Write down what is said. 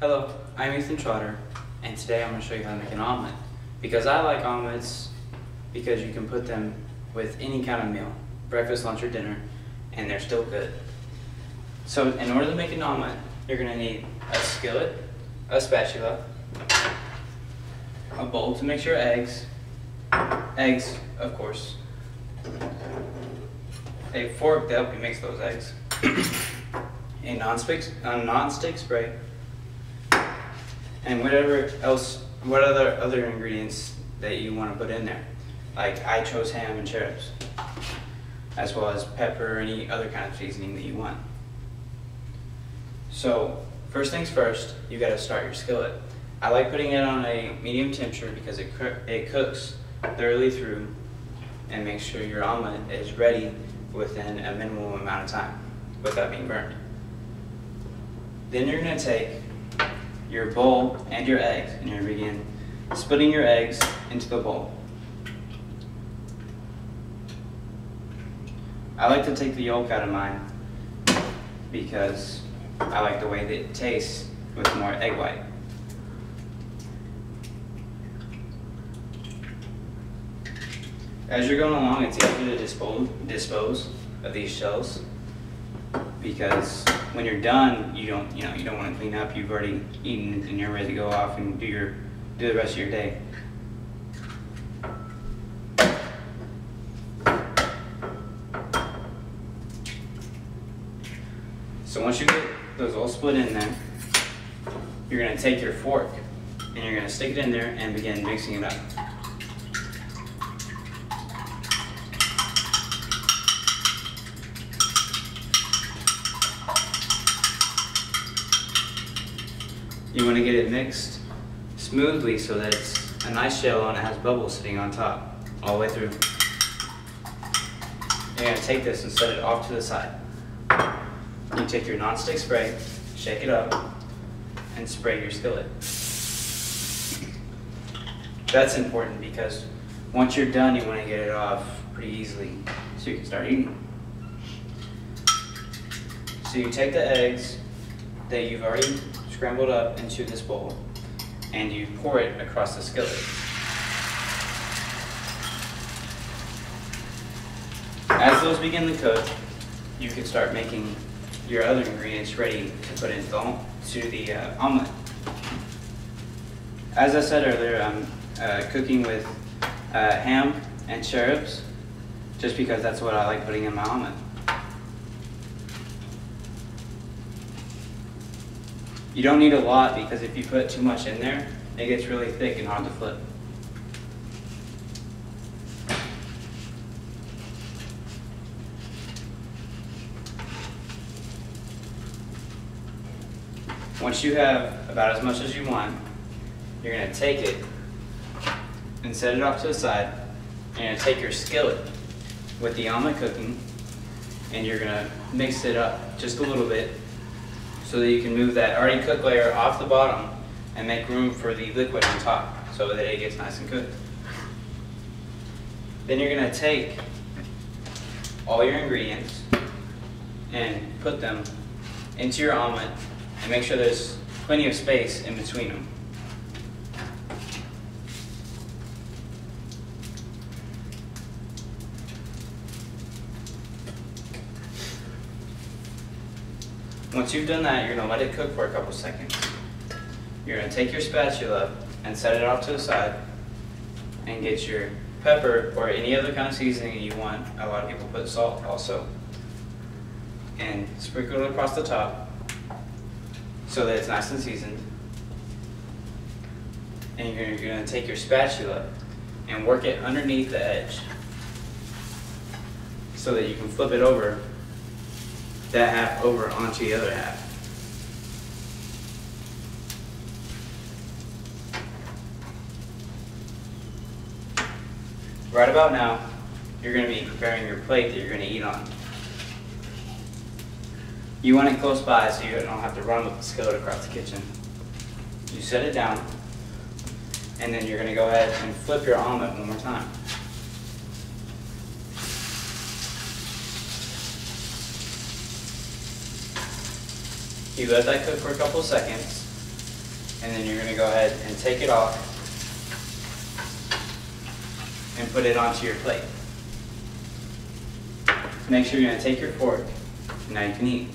Hello, I'm Ethan Trotter, and today I'm going to show you how to make an omelet. Because I like omelets because you can put them with any kind of meal, breakfast, lunch, or dinner, and they're still good. So in order to make an omelet, you're going to need a skillet, a spatula, a bowl to mix your eggs, of course, a fork to help you mix those eggs, a non-stick spray, and what other ingredients that you want to put in there. Like I chose ham and cherubs, as well as pepper or any other kind of seasoning that you want. So first things first, you got to start your skillet. I like putting it on a medium temperature because it cooks thoroughly through and makes sure your omelet is ready within a minimum amount of time without being burned. Then you're going to take your bowl and your eggs, and you're going to begin splitting your eggs into the bowl. I like to take the yolk out of mine because I like the way that it tastes with more egg white. As you're going along, it's easy to dispose of these shells because when you're done, you don't want to clean up. You've already eaten and you're ready to go off and do the rest of your day. So once you get those all split in there, you're going to take your fork and you're going to stick it in there and begin mixing it up. You want to get it mixed smoothly so that it's a nice shell and it has bubbles sitting on top all the way through. You're going to take this and set it off to the side. You take your non-stick spray, shake it up, and spray your skillet. That's important because once you're done, you want to get it off pretty easily so you can start eating. So you take the eggs that you've already scrambled up into this bowl and you pour it across the skillet. As those begin to cook, you can start making your other ingredients ready to put into the omelet. As I said earlier, I'm cooking with ham and cherubs just because that's what I like putting in my omelet. You don't need a lot because if you put too much in there, it gets really thick and hard to flip. Once you have about as much as you want, you're going to take it and set it off to the side. You're going to take your skillet with the omelet cooking and you're going to mix it up just a little bit so that you can move that already cooked layer off the bottom and make room for the liquid on top so that it gets nice and cooked. Then you're going to take all your ingredients and put them into your omelet and make sure there's plenty of space in between them. Once you've done that, you're going to let it cook for a couple seconds. You're going to take your spatula and set it off to the side and get your pepper or any other kind of seasoning that you want. A lot of people put salt also. And sprinkle it across the top so that it's nice and seasoned. And you're going to take your spatula and work it underneath the edge so that you can flip it over, that half over onto the other half. Right about now, you're going to be preparing your plate that you're going to eat on. You want it close by so you don't have to run with the skillet across the kitchen. You set it down, and then you're going to go ahead and flip your omelet one more time. You let that cook for a couple of seconds, and then you're going to go ahead and take it off and put it onto your plate. Next, you're going to take your fork, and now you can eat.